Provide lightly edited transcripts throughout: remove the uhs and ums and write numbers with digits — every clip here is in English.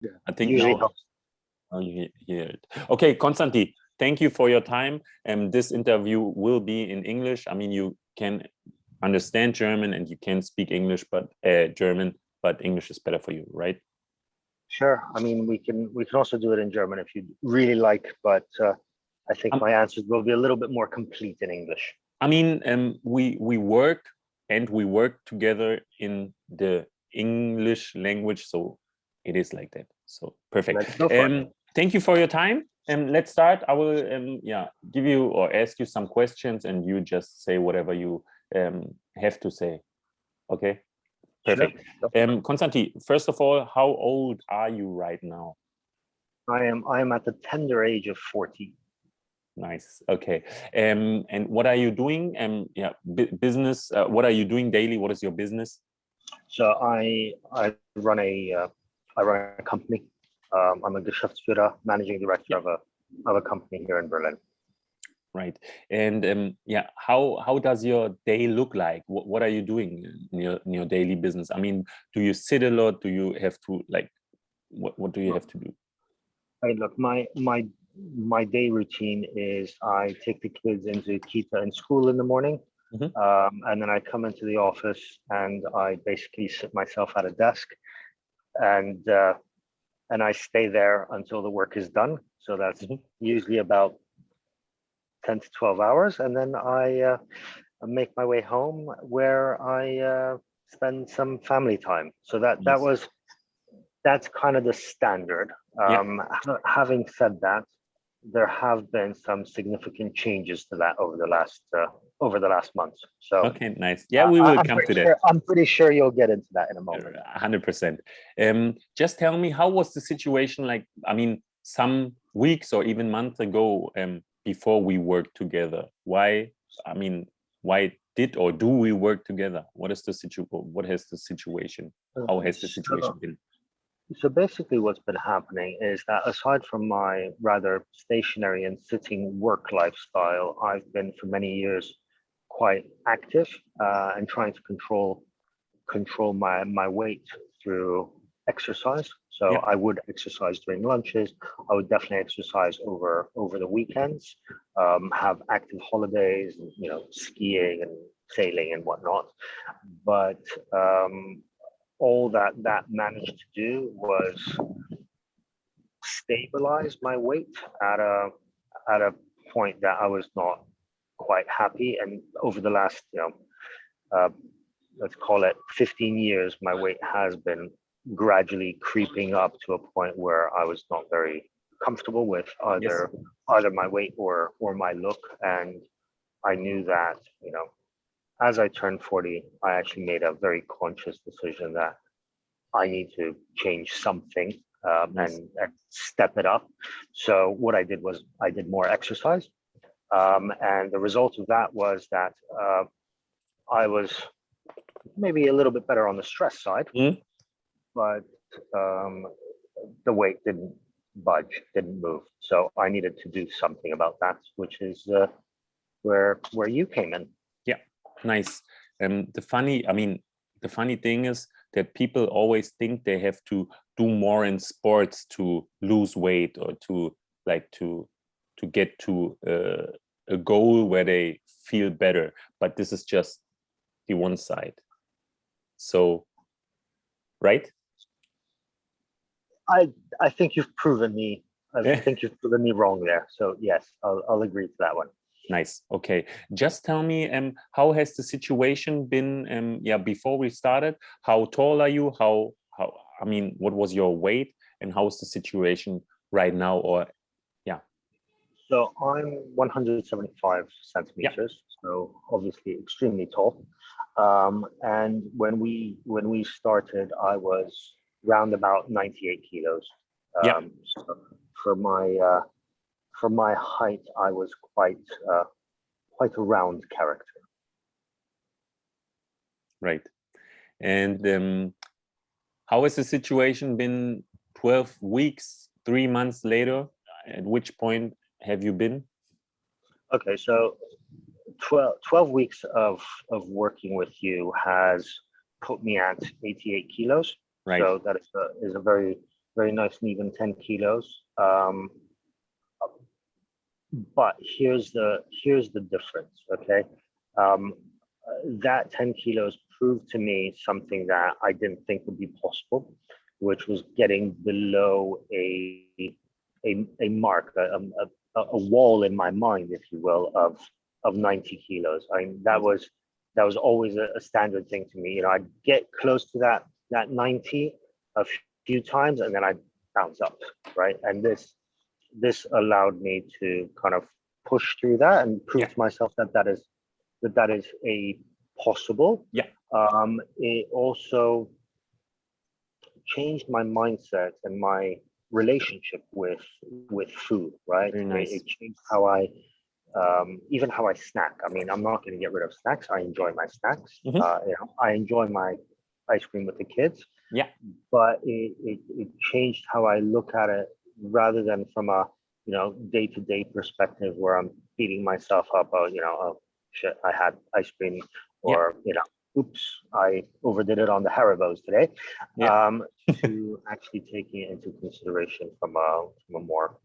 Yeah. I think Usually now helps. you hear it. Okay, Konstanty, thank you for your time. This interview will be in English. I mean, you can understand German and you can speak English, but German, but English is better for you, right? Sure. I mean, we can also do it in German if you really like, but I think my answers will be a little bit more complete in English. I mean, we work together in the English language, so it is like that. So perfect. Let's go for it. Thank you for your time. Let's start. I will give you or ask you some questions, and you just say whatever you have to say. Okay. Perfect. Sure. Konstanty, first of all, how old are you right now? I am at the tender age of 40. Nice. Okay. And what are you doing? Business. What are you doing daily? What is your business? So I run a company. I'm a Geschäftsführer, managing director of a company here in Berlin. Right. And how does your day look like? What are you doing in your daily business? I mean, do you sit a lot? Do you have to what do you have to do? Hey, look, my day routine is I take the kids into Kita and school in the morning, and then I come into the office and I basically sit myself at a desk, and I stay there until the work is done. So that's usually about 10 to 12 hours, and then I make my way home where I spend some family time. So that's kind of the standard. Having said that, there have been some significant changes to that over the last month. So okay, nice. Yeah, we will come to that. I'm pretty sure you'll get into that in a moment. 100%. Just tell me, how was the situation like? I mean, some weeks or even months ago, before we worked together. Why? I mean, why did or do we work together? What is the situation? What has the situation? How has the situation been? So basically what's been happening is that aside from my rather stationary and sitting work lifestyle, I've been for many years quite active and trying to control my weight through exercise. So I would exercise during lunches. I would definitely exercise over the weekends, have active holidays, skiing and sailing and whatnot. But all that managed to do was stabilize my weight at a point that I was not quite happy. And over the last, let's call it 15 years, my weight has been gradually creeping up to a point where I was not very comfortable with either my weight or my look. And I knew that, as I turned 40, I actually made a very conscious decision that I need to change something and step it up. So what I did was I did more exercise. And the result of that was that I was maybe a little bit better on the stress side, but the weight didn't budge, didn't move. So I needed to do something about that, which is where you came in. Yeah, nice. The funny thing is that people always think they have to do more in sports to lose weight or to get to a goal where they feel better. But this is just the one side. So, right? I think you've proven me. I think you've proven me wrong there. So yes, I'll agree to that one. Nice. Okay. Just tell me, how has the situation been? Before we started, how tall are you? What was your weight, and how is the situation right now? So I'm 175 centimeters, so obviously extremely tall. And when we started, I was round about 98 kilos. So for my height, I was quite a round character. Right. And how has the situation been 12 weeks, 3 months later? At which point have you been? Okay, so 12 weeks of working with you has put me at 88 kilos. Right. So that is a very, very nice and even 10 kilos. But here's the difference, okay? That 10 kilos proved to me something that I didn't think would be possible, which was getting below a mark, a wall in my mind, if you will, of 90 kilos. I mean, that was always a standard thing to me. You know, I'd get close to that 90 a few times, and then I'd bounce up, right? And this allowed me to kind of push through that and prove to myself that is a possible. Yeah. It also changed my mindset and my relationship with food, right? Very nice. It changed how I even how I snack. I mean, I'm not going to get rid of snacks. I enjoy my snacks. Mm-hmm. You know, I enjoy my ice cream with the kids. Yeah. But it changed how I look at it, rather than from a, you know, day-to-day perspective where I'm beating myself up. Oh, you know, oh shit, I had ice cream, or you know, oops, I overdid it on the Haribos today. To actually taking it into consideration from a more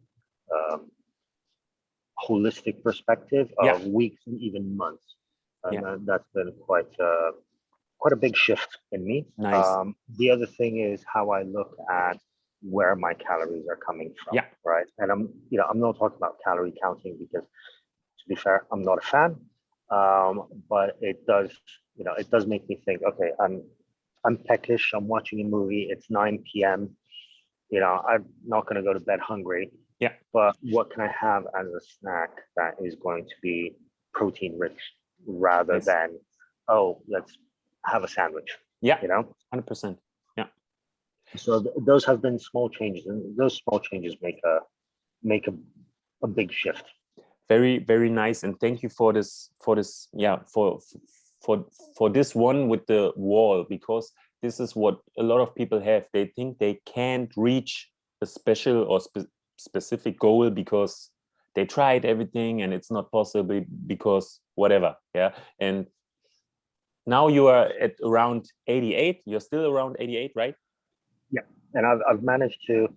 holistic perspective of weeks and even months, and that's been quite a big shift in me. Nice. The other thing is how I look at where my calories are coming from. Yeah. Right. And I'm not talking about calorie counting, because to be fair, I'm not a fan. But it does make me think, okay, I'm peckish, I'm watching a movie, it's 9 p.m. You know, I'm not going to go to bed hungry. Yeah. But what can I have as a snack that is going to be protein rich, rather than, oh, let's have a sandwich. Yeah. You know, 100%. Yeah. So those have been small changes, and those small changes make a big shift. Very, very nice, and thank you for this. For this one with the wall, because this is what a lot of people have. They think they can't reach a special or specific goal because they tried everything and it's not possible because whatever. Yeah. And now you are at around 88. You're still around 88, right? Yeah. And I've managed to.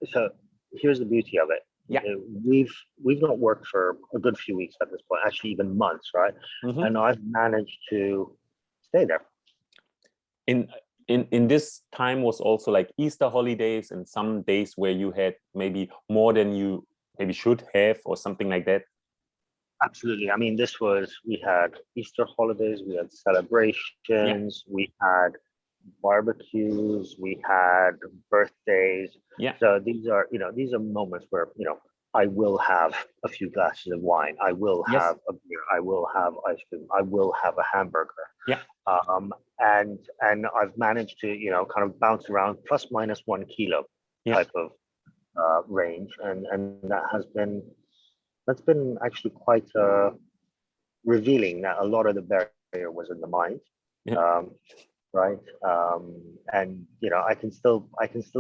So here's the beauty of it. Yeah. We've not worked for a good few weeks at this point, actually even months, right? Mm-hmm. And I've managed to stay there. In this time was also like Easter holidays and some days where you had maybe more than you maybe should have, or something like that. Absolutely. I mean, we had Easter holidays, we had celebrations, we had barbecues, we had birthdays. Yeah. So these are moments where, you know, I will have a few glasses of wine, I will have a beer, I will have ice cream, I will have a hamburger. Yeah. And I've managed to, you know, kind of bounce around plus minus 1 kilo type of range, and that's been actually quite revealing that a lot of the barrier was in the mind. Right. And you know, I can still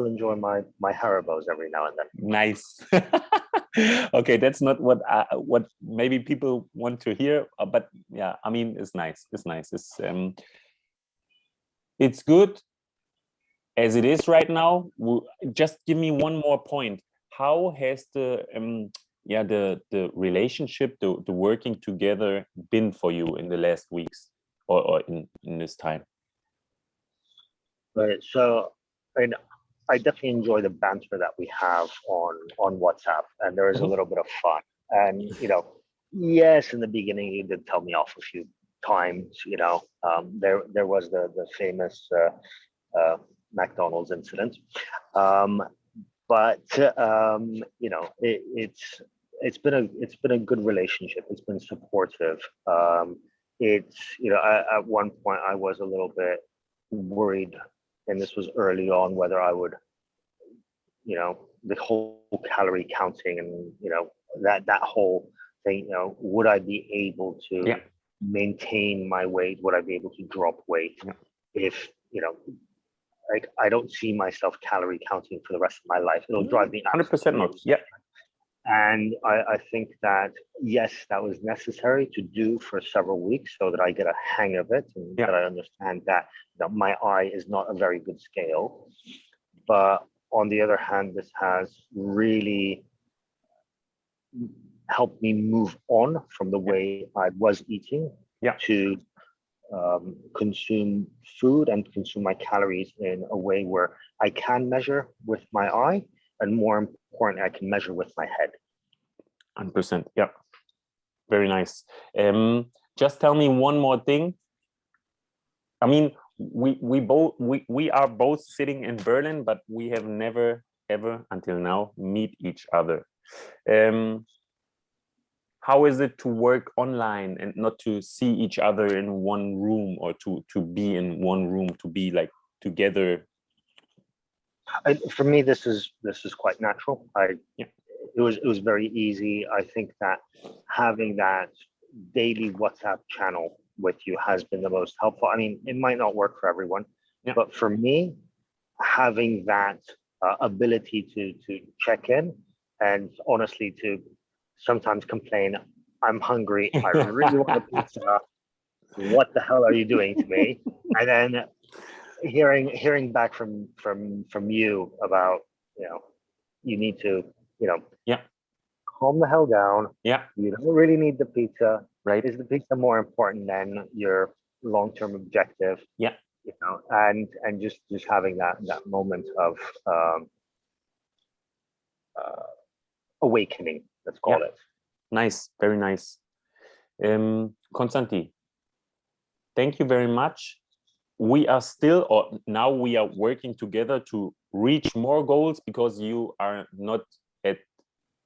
enjoy my Haribos every now and then. Nice. Okay, that's not what maybe people want to hear, but yeah, I mean, it's nice. It's good as it is right now. Just give me one more point. How has the relationship, the working together been for you in the last weeks, or in this time? Right. So, I definitely enjoy the banter that we have on WhatsApp, and there is a little bit of fun. And you know, yes, in the beginning, you did tell me off a few times. You know, there was the famous McDonald's incident, but you know, it's been a good relationship. It's been supportive. It's, you know, at one point I was a little bit worried, and this was early on, whether I would, you know, the whole calorie counting and, you know, that whole thing, you know, would I be able to maintain my weight? Would I be able to drop weight? If, you know, like, I don't see myself calorie counting for the rest of my life. It'll drive me 100% not. Yeah. And I think that, yes, that was necessary to do for several weeks so that I get a hang of it, and that I understand that, you know, my eye is not a very good scale. But on the other hand, this has really helped me move on from the way I was eating to consume food and consume my calories in a way where I can measure with my eye, and more important, I can measure with my head. 100%. Yeah. Very nice. Just tell me one more thing. I mean, we are both sitting in Berlin, but we have never ever until now meet each other. How is it to work online and not to see each other in one room, or to be in one room, to be like together? For me, this is quite natural. It was very easy. I think that having that daily WhatsApp channel with you has been the most helpful. I mean, it might not work for everyone, but for me, having that ability to check in, and honestly to sometimes complain, I'm hungry, I really want a pizza, what the hell are you doing to me? And then hearing back from you about, you need to, calm the hell down. You don't really need the pizza. Right. Is the pizza more important than your long-term objective? And just having that moment of awakening, let's call it. Nice, very nice. Konstanty, thank you very much. We are still, or now we are working together to reach more goals, because you are not at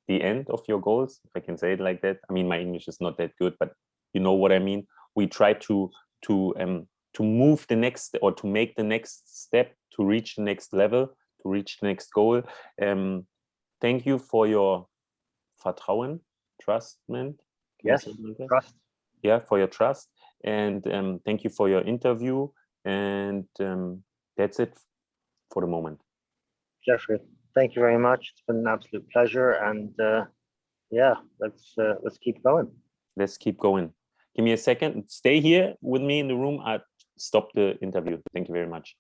the end of your goals, if I can say it like that. I mean, my English is not that good, but you know what I mean. We try to move the next, or to make the next step, to reach the next level, to reach the next goal. Thank you for your Vertrauen, trust, man. Yes, trust. Yeah, for your trust, and thank you for your interview. And that's it for the moment. Jeffrey, thank you very much. It's been an absolute pleasure, and let's keep going. Let's keep going. Give me a second. Stay here with me in the room. I stop the interview. Thank you very much.